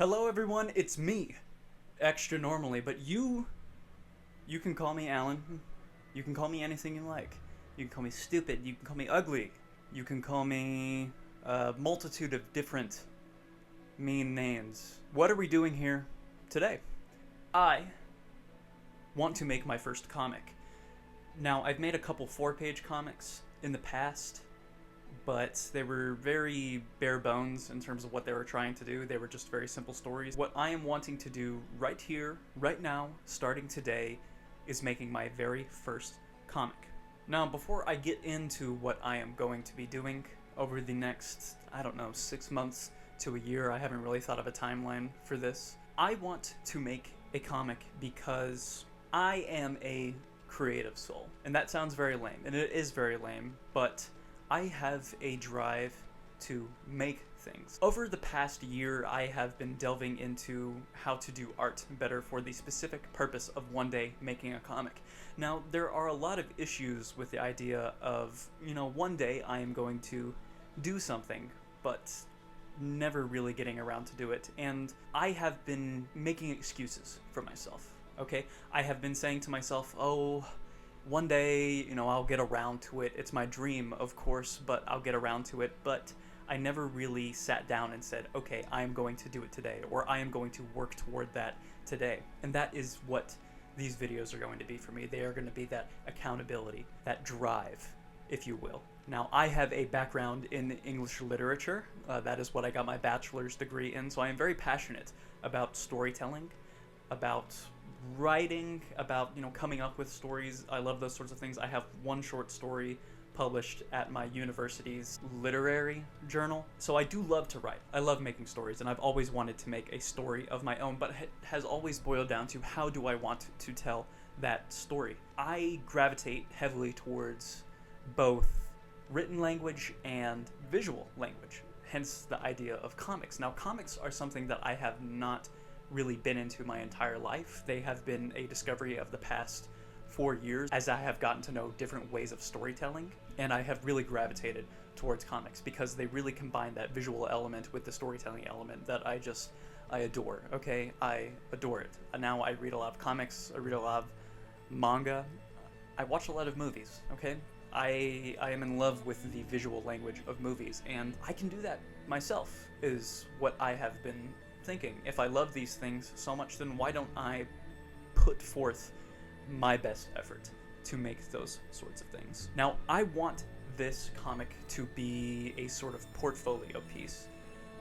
Hello everyone, it's me, Extra Normally, but you can call me Alan. You can call me anything you like. You can call me stupid, you can call me ugly, you can call me a multitude of different mean names. What are we doing here today? I want to make my first comic. Now, I've made a couple 4-page comics in the past, but they were very bare bones in terms of what they were trying to do. They were just very simple stories. What I am wanting to do right here, right now, starting today, is making my very first comic. Now, before I get into what I am going to be doing over the next, 6 months to a year, I haven't really thought of a timeline for this. I want to make a comic because I am a creative soul. And that sounds very lame, and it is very lame, but I have a drive to make things. Over the past year, I have been delving into how to do art better for the specific purpose of one day making a comic. Now, there are a lot of issues with the idea of, one day I am going to do something, but never really getting around to do it. And I have been making excuses for myself, okay? I have been saying to myself, oh, one day, I'll get around to it. It's my dream, of course, but I'll get around to it. But I never really sat down and said, okay, I am going to do it today, or I am going to work toward that today. And that is what these videos are going to be for me. They are going to be that accountability, that drive, if you will. Now, I have a background in English literature. That is what I got my bachelor's degree in, so I am very passionate about storytelling, about writing, about coming up with stories. I love those sorts of things. I have one short story published at my university's literary journal. So I do love to write. I love making stories, and I've always wanted to make a story of my own, but it has always boiled down to how do I want to tell that story. I gravitate heavily towards both written language and visual language, hence the idea of comics. Now, comics are something that I have not really been into my entire life. They have been a discovery of the past 4 years as I have gotten to know different ways of storytelling, and I have really gravitated towards comics because they really combine that visual element with the storytelling element that I adore, okay? I adore it. Now I read a lot of comics, I read a lot of manga, I watch a lot of movies, okay? I am in love with the visual language of movies, and I can do that myself, is what I have been thinking. If I love these things so much, then why don't I put forth my best effort to make those sorts of things? Now, I want this comic to be a sort of portfolio piece,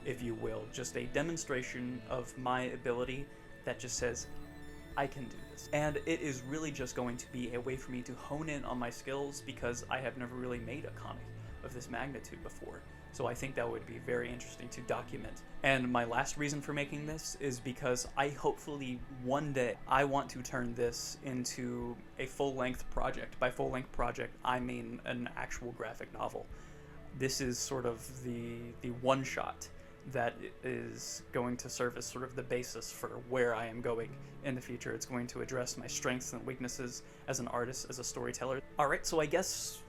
if you will, just a demonstration of my ability that just says, I can do this. And it is really just going to be a way for me to hone in on my skills because I have never really made a comic of this magnitude before. So I think that would be very interesting to document. And my last reason for making this is because I hopefully one day I want to turn this into a full-length project. By full-length project, I mean an actual graphic novel. This is sort of the one-shot that is going to serve as sort of the basis for where I am going in the future. It's going to address my strengths and weaknesses as an artist, as a storyteller. Alright, so I guess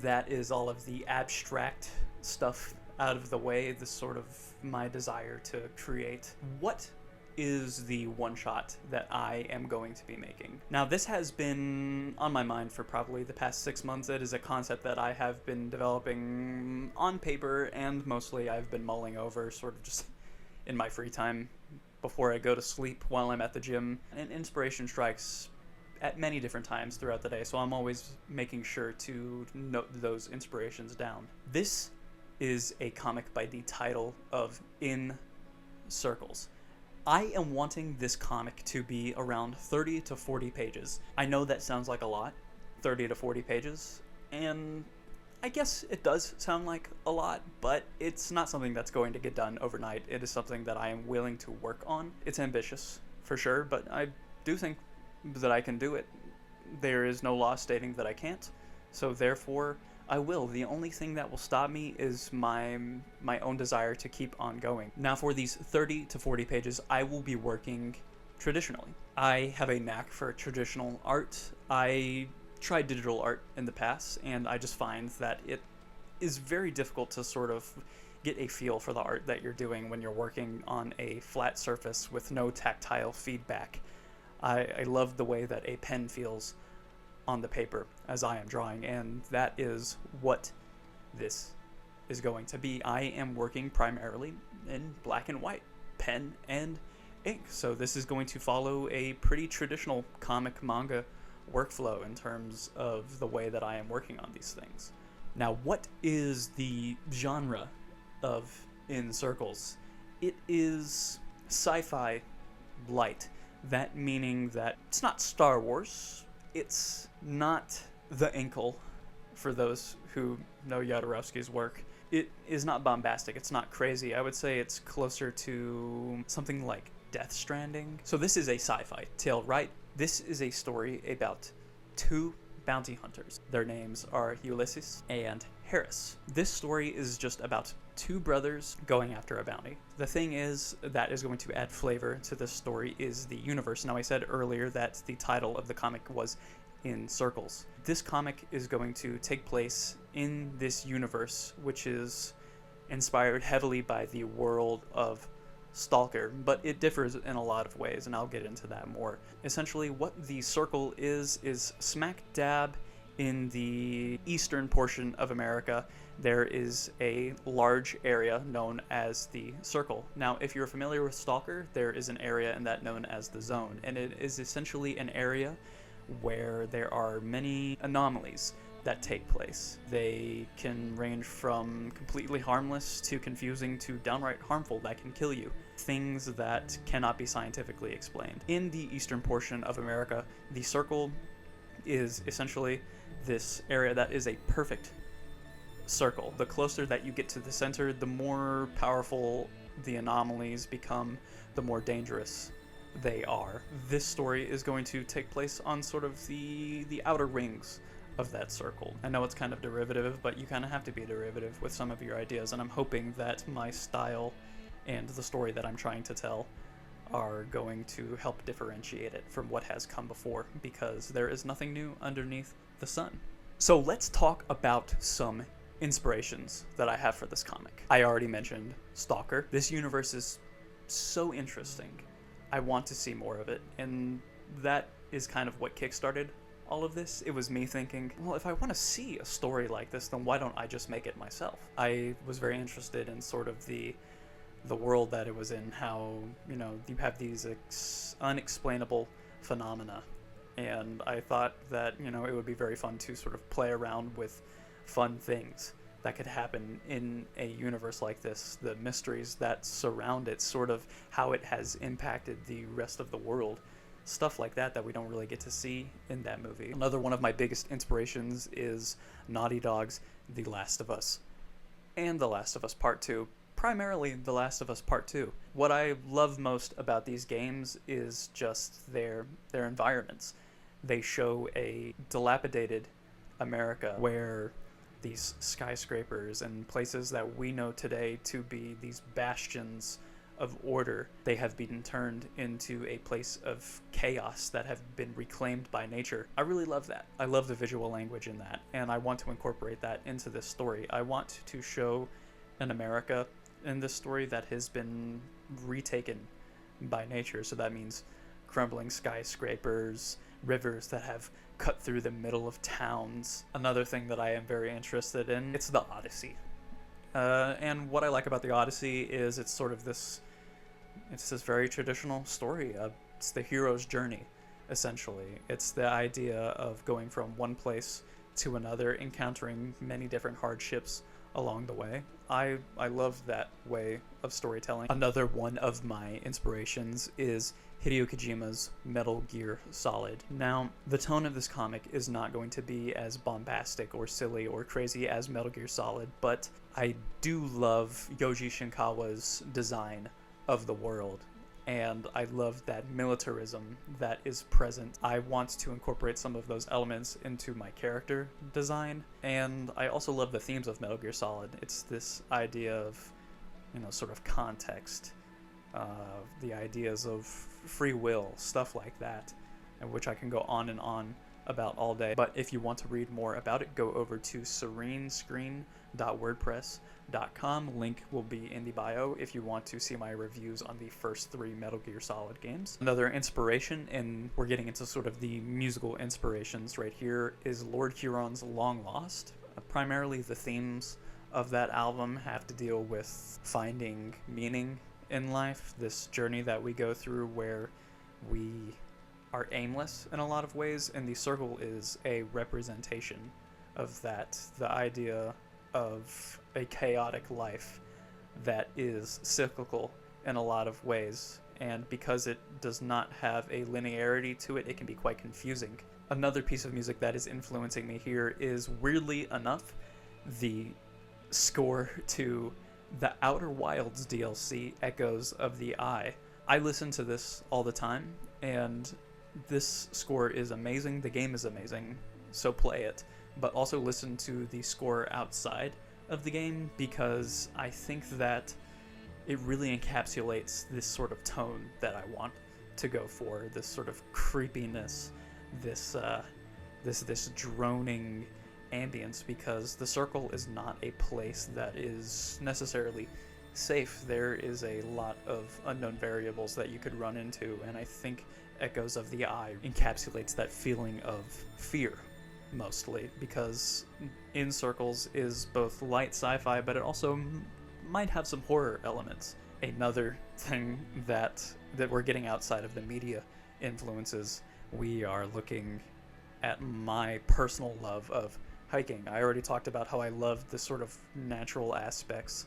that is all of the abstract stuff out of the way, the sort of my desire to create. What is the one shot that I am going to be making? Now, this has been on my mind for probably the past 6 months. It is a concept that I have been developing on paper, and mostly I've been mulling over sort of just in my free time before I go to sleep while I'm at the gym. And inspiration strikes at many different times throughout the day, so I'm always making sure to note those inspirations down. This is a comic by the title of In Circles. I am wanting this comic to be around 30 to 40 pages. I know that sounds like a lot, 30 to 40 pages, and I guess it does sound like a lot, but it's not something that's going to get done overnight. It is something that I am willing to work on. It's ambitious, for sure, but I do think that I can do it. There is no law stating that I can't, so therefore I will. The only thing that will stop me is my own desire to keep on going. Now, for these 30 to 40 pages, I will be working traditionally. I have a knack for traditional art. I tried digital art in the past, and I just find that it is very difficult to sort of get a feel for the art that you're doing when you're working on a flat surface with no tactile feedback. I love the way that a pen feels on the paper as I am drawing, and that is what this is going to be. I am working primarily in black and white, pen and ink, so this is going to follow a pretty traditional comic manga workflow in terms of the way that I am working on these things. Now, what is the genre of In Circles? It is sci-fi light. That meaning that it's not Star Wars, it's not The Inkle, for those who know Jodorowsky's work. It is not bombastic, it's not crazy. I would say it's closer to something like Death Stranding. So this is a sci-fi tale, right? This is a story about two bounty hunters. Their names are Ulysses and Harris. This story is just about two brothers going after a bounty. The thing is that is going to add flavor to this story is the universe. Now, I said earlier that the title of the comic was In Circles. This comic is going to take place in this universe, which is inspired heavily by the world of Stalker, but it differs in a lot of ways, and I'll get into that more. Essentially, what the Circle is smack dab in the eastern portion of America. There is a large area known as the Circle. Now, if you're familiar with Stalker, there is an area in that known as the Zone, and it is essentially an area where there are many anomalies that take place. They can range from completely harmless to confusing to downright harmful that can kill you. Things that cannot be scientifically explained. In the eastern portion of America, the Circle is essentially this area that is a perfect circle. The closer that you get to the center, the more powerful the anomalies become, the more dangerous they are. This story is going to take place on sort of the outer rings of that circle. I know it's kind of derivative, but you kind of have to be derivative with some of your ideas, and I'm hoping that my style and the story that I'm trying to tell are going to help differentiate it from what has come before, because there is nothing new underneath the sun. So let's talk about some inspirations that I have for this comic. I already mentioned Stalker. This universe is so interesting. I want to see more of it, and that is kind of what kickstarted all of this. It was me thinking, well, if I want to see a story like this, then why don't I just make it myself? I was very interested in sort of the world that it was in, how, you know, you have these unexplainable phenomena, and I thought that, you know, it would be very fun to sort of play around with fun things that could happen in a universe like this, the mysteries that surround it, sort of how it has impacted the rest of the world. Stuff like that we don't really get to see in that movie. Another one of my biggest inspirations is Naughty Dog's The Last of Us and The Last of Us Part 2. Primarily The Last of Us Part 2. What I love most about these games is just their environments. They show a dilapidated America where these skyscrapers and places that we know today to be these bastions of order, they have been turned into a place of chaos that have been reclaimed by nature. I really love that. I love the visual language in that, and I want to incorporate that into this story. I want to show an America in this story that has been retaken by nature. So that means crumbling skyscrapers, rivers that have cut through the middle of towns. Another thing that I am very interested in, it's the Odyssey. And what I like about the Odyssey is it's this very traditional story. It's the hero's journey, essentially. It's the idea of going from one place to another, encountering many different hardships along the way. I love that way of storytelling. Another one of my inspirations is Hideo Kojima's Metal Gear Solid. Now, the tone of this comic is not going to be as bombastic or silly or crazy as Metal Gear Solid, but I do love Yoji Shinkawa's design of the world, and I love that militarism that is present. I want to incorporate some of those elements into my character design, and I also love the themes of Metal Gear Solid. It's this idea of, you know, sort of context, the ideas of free will, stuff like that, and which I can go on and on about all day. But if you want to read more about it, go over to serenescreen.wordpress.com. Link will be in the bio if you want to see my reviews on the first 3 Metal Gear Solid games. Another inspiration, and we're getting into sort of the musical inspirations right here, is Lord Huron's Long Lost. Primarily the themes of that album have to deal with finding meaning in life, this journey that we go through where we are aimless in a lot of ways, and the circle is a representation of that. The idea of a chaotic life that is cyclical in a lot of ways, and because it does not have a linearity to it, it can be quite confusing. Another piece of music that is influencing me here is, weirdly enough, the score to the Outer Wilds DLC, Echoes of the Eye. I listen to this all the time, and this score is amazing. The game is amazing, so play it. But also listen to the score outside of the game, because I think that it really encapsulates this sort of tone that I want to go for, this sort of creepiness, this droning ambience, because the circle is not a place that is necessarily safe. There is a lot of unknown variables that you could run into, and I think Echoes of the Eye encapsulates that feeling of fear, mostly, because In Circles is both light sci-fi, but it also might have some horror elements. Another thing that we're getting outside of the media influences, we are looking at my personal love of hiking. I already talked about how I love the sort of natural aspects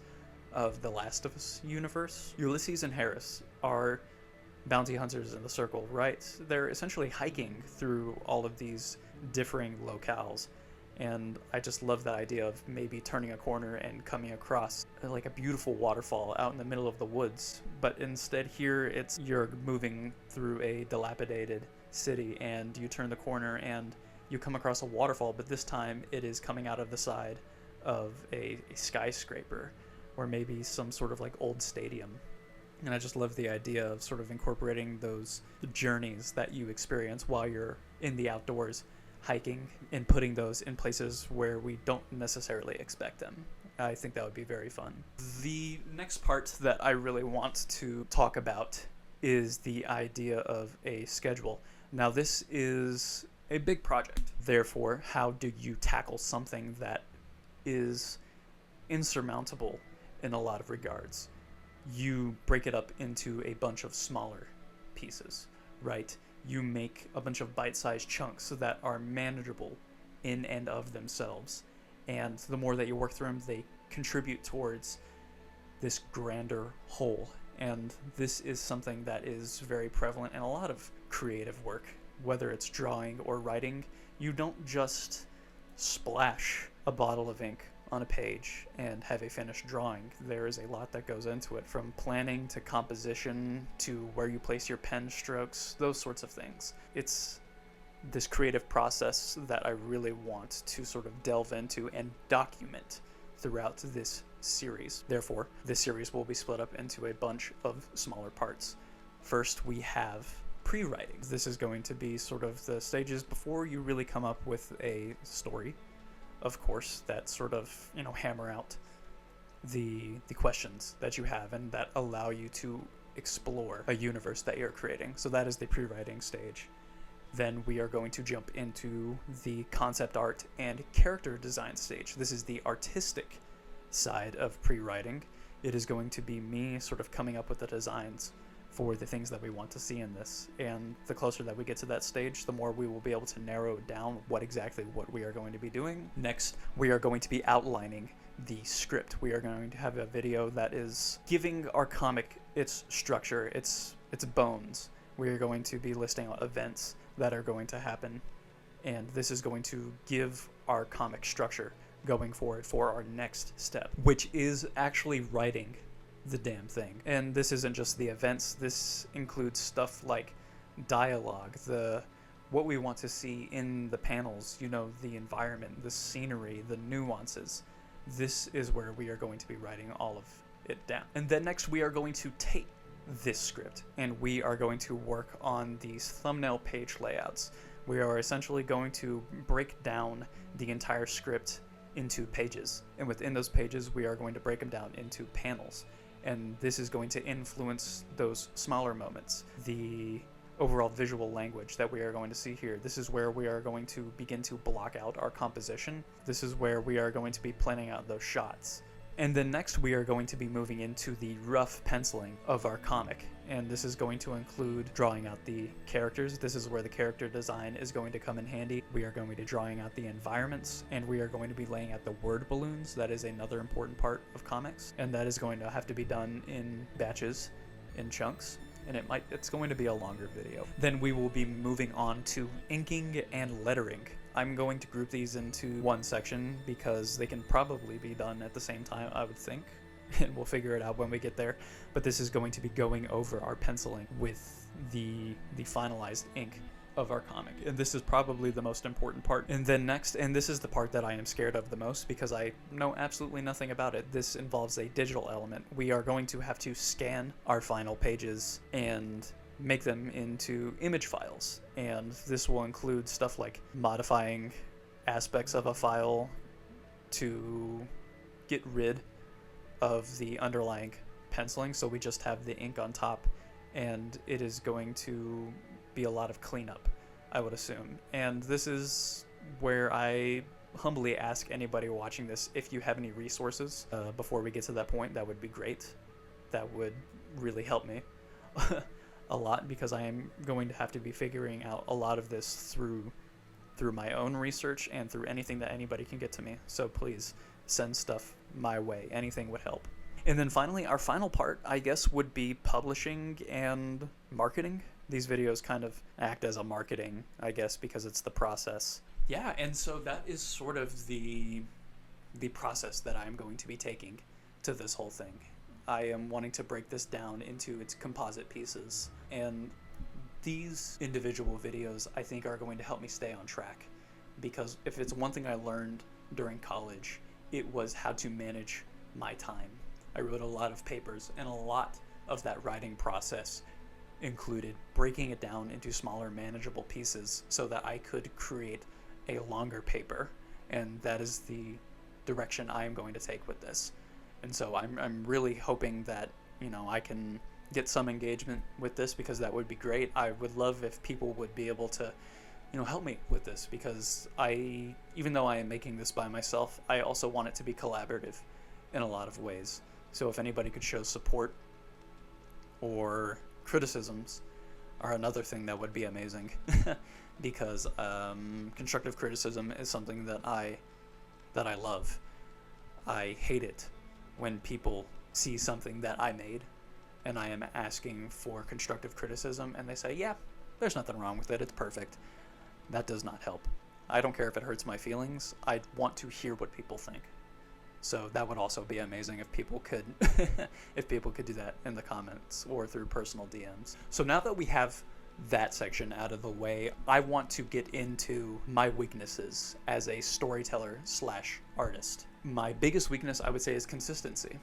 of the Last of Us universe. Ulysses and Harris are bounty hunters in the circle, right? They're essentially hiking through all of these differing locales, and I just love that idea of maybe turning a corner and coming across like a beautiful waterfall out in the middle of the woods, but instead here you're moving through a dilapidated city, and you turn the corner and you come across a waterfall, but this time it is coming out of the side of a skyscraper, or maybe some sort of like old stadium. And I just love the idea of sort of incorporating those journeys that you experience while you're in the outdoors hiking, and putting those in places where we don't necessarily expect them. I think that would be very fun. The next part that I really want to talk about is the idea of a schedule. Now, this is a big project. Therefore, how do you tackle something that is insurmountable in a lot of regards? You break it up into a bunch of smaller pieces, right? You make a bunch of bite-sized chunks that are manageable in and of themselves. And the more that you work through them, they contribute towards this grander whole. And this is something that is very prevalent in a lot of creative work, whether it's drawing or writing. You don't just splash a bottle of ink on a page and have a finished drawing. There is a lot that goes into it, from planning to composition to where you place your pen strokes, those sorts of things. It's this creative process that I really want to sort of delve into and document throughout this series. Therefore, this series will be split up into a bunch of smaller parts. First, we have pre-writing. This is going to be sort of the stages before you really come up with a story, of course, that sort of, hammer out the questions that you have and that allow you to explore a universe that you're creating. So that is the pre-writing stage. Then we are going to jump into the concept art and character design stage. This is the artistic side of pre-writing. It is going to be me sort of coming up with the designs for the things that we want to see in this. And the closer that we get to that stage, the more we will be able to narrow down what we are going to be doing. Next, we are going to be outlining the script. We are going to have a video that is giving our comic its structure, its bones. We are going to be listing out events that are going to happen, and this is going to give our comic structure going forward for our next step, which is actually writing the damn thing. And this isn't just the events, this includes stuff like dialogue, what we want to see in the panels, the environment, the scenery, the nuances. This is where we are going to be writing all of it down. And then next we are going to take this script and we are going to work on these thumbnail page layouts. We are essentially going to break down the entire script into pages, and within those pages we are going to break them down into panels, and this is going to influence those smaller moments, the overall visual language that we are going to see here. This is where we are going to begin to block out our composition. This is where we are going to be planning out those shots. And then next we are going to be moving into the rough penciling of our comic, and this is going to include drawing out the characters. This is where the character design is going to come in handy. We are going to be drawing out the environments, and we are going to be laying out the word balloons. That is another important part of comics, and that is going to have to be done in batches, in chunks, and it's going to be a longer video. Then we will be moving on to inking and lettering. I'm going to group these into one section because they can probably be done at the same time, I would think, and we'll figure it out when we get there. But this is going to be going over our penciling with the finalized ink of our comic, and this is probably the most important part. And then next, and this is the part that I am scared of the most because I know absolutely nothing about it, this involves a digital element. We are going to have to scan our final pages and make them into image files, and this will include stuff like modifying aspects of a file to get rid of the underlying penciling, so we just have the ink on top, and it is going to be a lot of cleanup, I would assume. And this is where I humbly ask anybody watching this, if you have any resources before we get to that point, that would be great. That would really help me a lot, because I am going to have to be figuring out a lot of this through my own research and through anything that anybody can get to me. So please send stuff my way. Anything would help. And then finally, our final part, I guess, would be publishing and marketing. These videos kind of act as a marketing, I guess, because it's the process. Yeah, and so that is sort of the process that I'm going to be taking to this whole thing. I am wanting to break this down into its composite pieces, and these individual videos I think are going to help me stay on track, because if it's one thing I learned during college, it was how to manage my time. I wrote a lot of papers, and a lot of that writing process included breaking it down into smaller manageable pieces so that I could create a longer paper, and that is the direction I am going to take with this. And so I'm really hoping that, you know, I can get some engagement with this, because that would be great. I would love if people would be able to, you know, help me with this, because even though I am making this by myself, I also want it to be collaborative in a lot of ways. So if anybody could show support or criticisms are another thing that would be amazing, because constructive criticism is something that I love. I hate it when people see something that I made and I am asking for constructive criticism and they say, yeah, there's nothing wrong with it, it's perfect. That does not help. I don't care if it hurts my feelings. I want to hear what people think. So that would also be amazing if people could if people could do that in the comments or through personal DMs. So now that we have that section out of the way, I want to get into my weaknesses as a storyteller / artist. My biggest weakness, I would say, is consistency.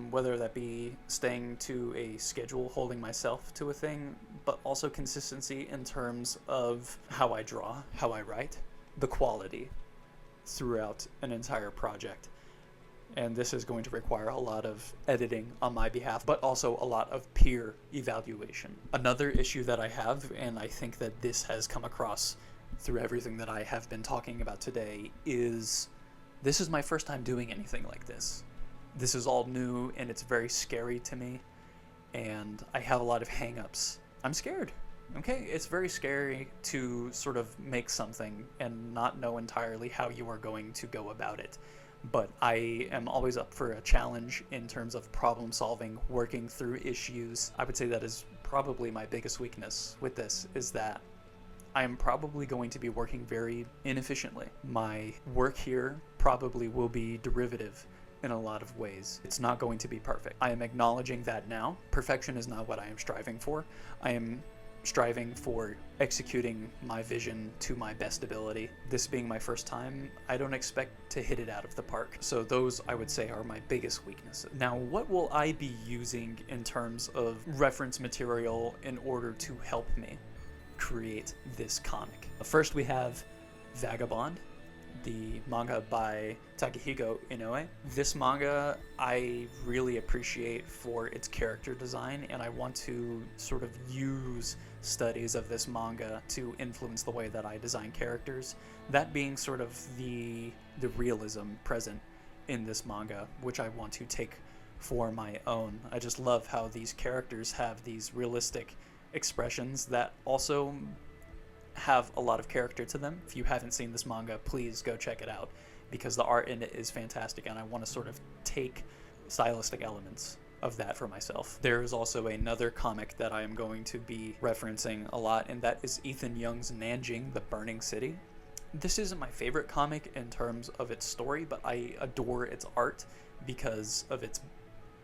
Whether that be staying to a schedule, holding myself to a thing, but also consistency in terms of how I draw, how I write, the quality throughout an entire project. And this is going to require a lot of editing on my behalf, but also a lot of peer evaluation. Another issue that I have, and I think that this has come across through everything that I have been talking about today, is this is my first time doing anything like this. This is all new, and it's very scary to me, and I have a lot of hang-ups. I'm scared. Okay, it's very scary to sort of make something and not know entirely how you are going to go about it. But I am always up for a challenge in terms of problem solving, working through issues. I would say that is probably my biggest weakness with this, is that I am probably going to be working very inefficiently. My work here probably will be derivative in a lot of ways. It's not going to be perfect. I am acknowledging that now. Perfection is not what I am striving for. I am striving for executing my vision to my best ability. This being my first time, I don't expect to hit it out of the park. So those, I would say, are my biggest weaknesses. Now, what will I be using in terms of reference material in order to help me create this comic. First we have Vagabond, the manga by Takehiko Inoue. This manga I really appreciate for its character design, and I want to sort of use studies of this manga to influence the way that I design characters. That being sort of the realism present in this manga, which I want to take for my own. I just love how these characters have these realistic expressions that also have a lot of character to them. If you haven't seen this manga, please go check it out, because the art in it is fantastic, and I want to sort of take stylistic elements of that for myself. There is also another comic that I am going to be referencing a lot, and that is Ethan Young's Nanjing, the Burning City. This isn't my favorite comic in terms of its story, but I adore its art because of its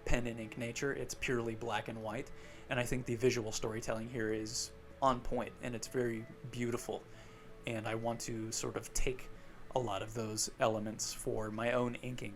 pen and ink nature. It's purely black and white, and I think the visual storytelling here is on point, and it's very beautiful, and I want to sort of take a lot of those elements for my own inking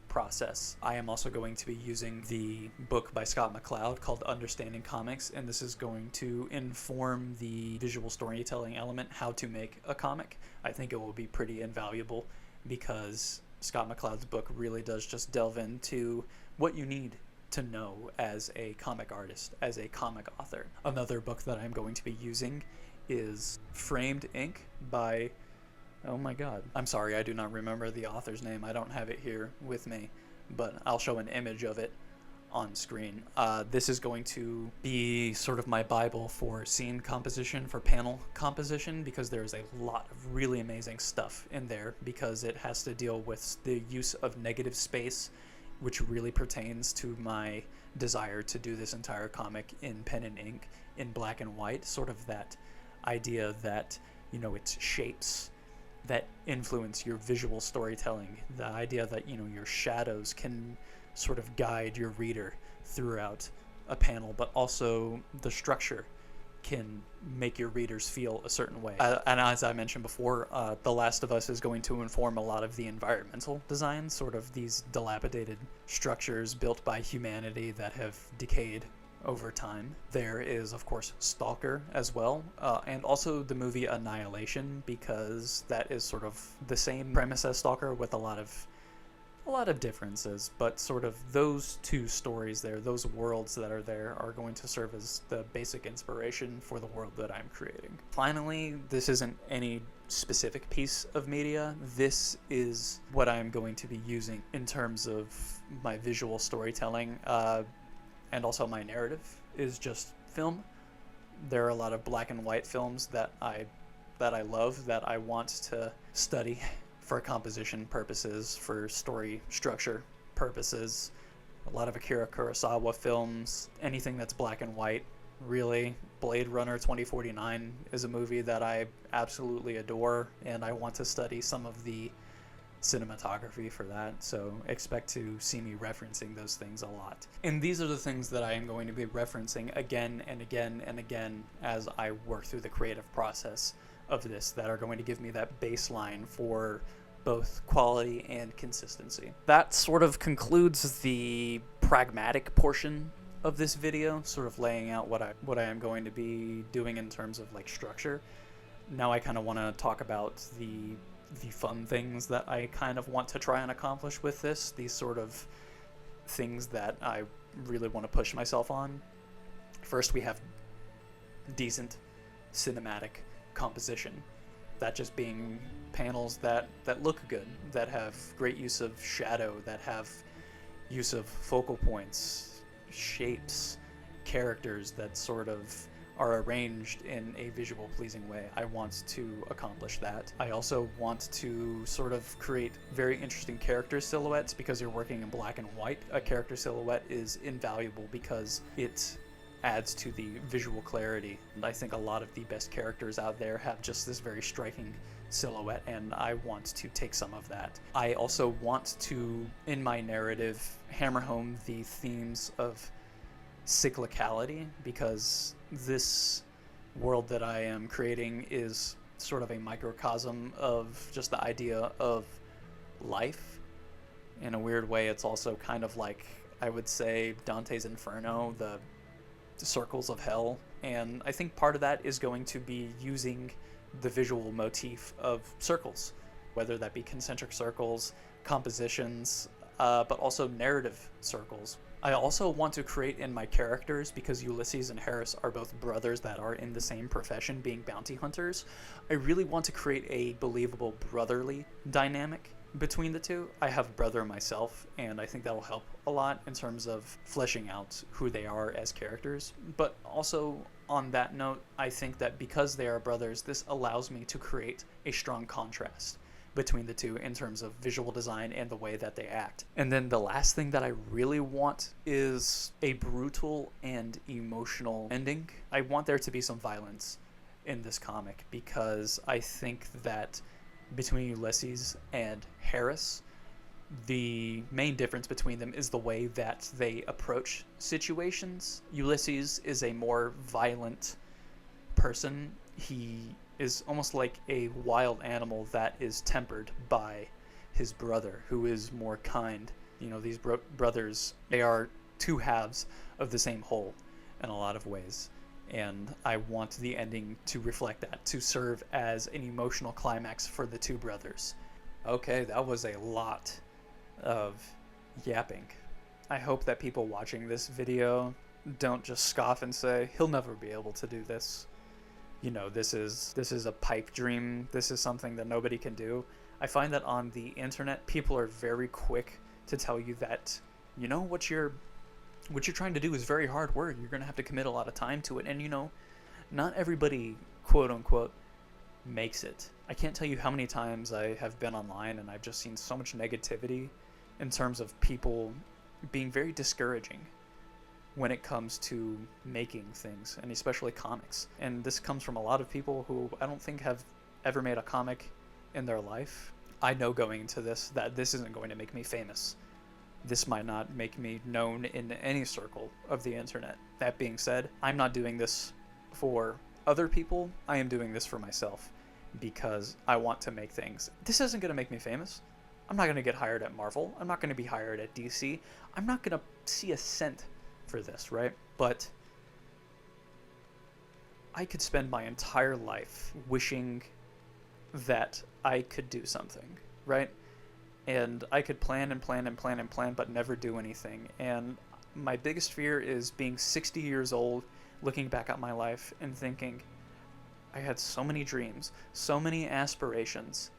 process. I am also going to be using the book by Scott McCloud called Understanding Comics, and this is going to inform the visual storytelling element, how to make a comic. I think it will be pretty invaluable because Scott McCloud's book really does just delve into what you need to know as a comic artist, as a comic author. Another book that I'm going to be using is Framed Ink by, oh my god, I'm sorry, I do not remember the author's name. I don't have it here with me, but I'll show an image of it on screen. This is going to be sort of my Bible for scene composition, for panel composition, because there's a lot of really amazing stuff in there, because it has to deal with the use of negative space, which really pertains to my desire to do this entire comic in pen and ink, in black and white, sort of that idea that, you know, it's shapes that influence your visual storytelling, the idea that, you know, your shadows can sort of guide your reader throughout a panel, but also the structure can make your readers feel a certain way. And as I mentioned before, The Last of Us is going to inform a lot of the environmental design, sort of these dilapidated structures built by humanity that have decayed over time. There is, of course, Stalker as well, and also the movie Annihilation, because that is sort of the same premise as Stalker with a lot of differences, but sort of those two stories there, those worlds that are there, are going to serve as the basic inspiration for the world that I'm creating. Finally, this isn't any specific piece of media. This is what I'm going to be using in terms of my visual storytelling, and also my narrative is just film. There are a lot of black and white films that I love, that I want to study for composition purposes, for story structure purposes. A lot of Akira Kurosawa films, anything that's black and white, really. Blade Runner 2049 is a movie that I absolutely adore, and I want to study some of the cinematography for that, so expect to see me referencing those things a lot. And these are the things that I am going to be referencing again and again and again as I work through the creative process of this, that are going to give me that baseline for both quality and consistency. That sort of concludes the pragmatic portion of this video, sort of laying out what I am going to be doing in terms of like structure. Now I kind of want to talk about the fun things that I kind of want to try and accomplish with this, these sort of things that I really want to push myself on. First, we have decent cinematic composition, that just being panels that look good, that have great use of shadow, that have use of focal points, shapes, characters that sort of are arranged in a visual pleasing way. I want to accomplish that. I also want to sort of create very interesting character silhouettes, because you're working in black and white. A character silhouette is invaluable because it adds to the visual clarity. And I think a lot of the best characters out there have just this very striking silhouette, and I want to take some of that. I also want to, in my narrative, hammer home the themes of cyclicality, because this world that I am creating is sort of a microcosm of just the idea of life. In a weird way, it's also kind of like, I would say, Dante's Inferno, the circles of hell, and I think part of that is going to be using the visual motif of circles, whether that be concentric circles, compositions, but also narrative circles. I also want to create in my characters, because Ulysses and Harris are both brothers that are in the same profession, being bounty hunters, I really want to create a believable brotherly dynamic between the two. I have a brother myself, and I think that'll help a lot in terms of fleshing out who they are as characters. But also, on that note, I think that because they are brothers, this allows me to create a strong contrast between the two in terms of visual design and the way that they act. And then the last thing that I really want is a brutal and emotional ending. I want there to be some violence in this comic, because I think that between Ulysses and Harris, the main difference between them is the way that they approach situations. Ulysses is a more violent person. He is almost like a wild animal that is tempered by his brother, who is more kind. You know, these brothers, they are two halves of the same whole in a lot of ways. And I want the ending to reflect that, to serve as an emotional climax for the two brothers. Okay, that was a lot of yapping. I hope that people watching this video don't just scoff and say, he'll never be able to do this. You know, this is a pipe dream. This is something that nobody can do. I find that on the internet, people are very quick to tell you that, you know, what you're trying to do is very hard work. You're going to have to commit a lot of time to it. And, you know, not everybody, quote unquote, makes it. I can't tell you how many times I have been online and I've just seen so much negativity in terms of people being very discouraging when it comes to making things, and especially comics. And this comes from a lot of people who I don't think have ever made a comic in their life. I know going into this that this isn't going to make me famous. This might not make me known in any circle of the internet. That being said, I'm not doing this for other people. I am doing this for myself, because I want to make things. This isn't going to make me famous. I'm not going to get hired at Marvel. I'm not going to be hired at DC. I'm not going to see a cent for this, right? But I could spend my entire life wishing that I could do something, right? And I could plan and plan and plan and plan, but never do anything. And my biggest fear is being 60 years old, looking back at my life and thinking, I had so many dreams, so many aspirations,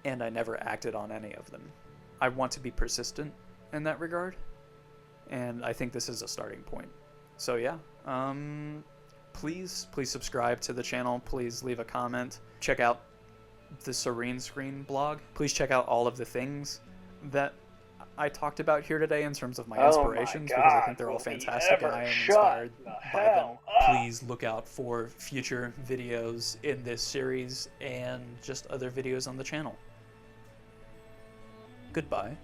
and I never acted on any of them. I want to be persistent in that regard, and I think this is a starting point. So yeah, please subscribe to the channel. Please leave a comment. Check out the Serene Screen blog. Please check out all of the things that I talked about here today in terms of my inspirations, because I think they're all fantastic and I am inspired by them. Please look out for future videos in this series and just other videos on the channel. Goodbye.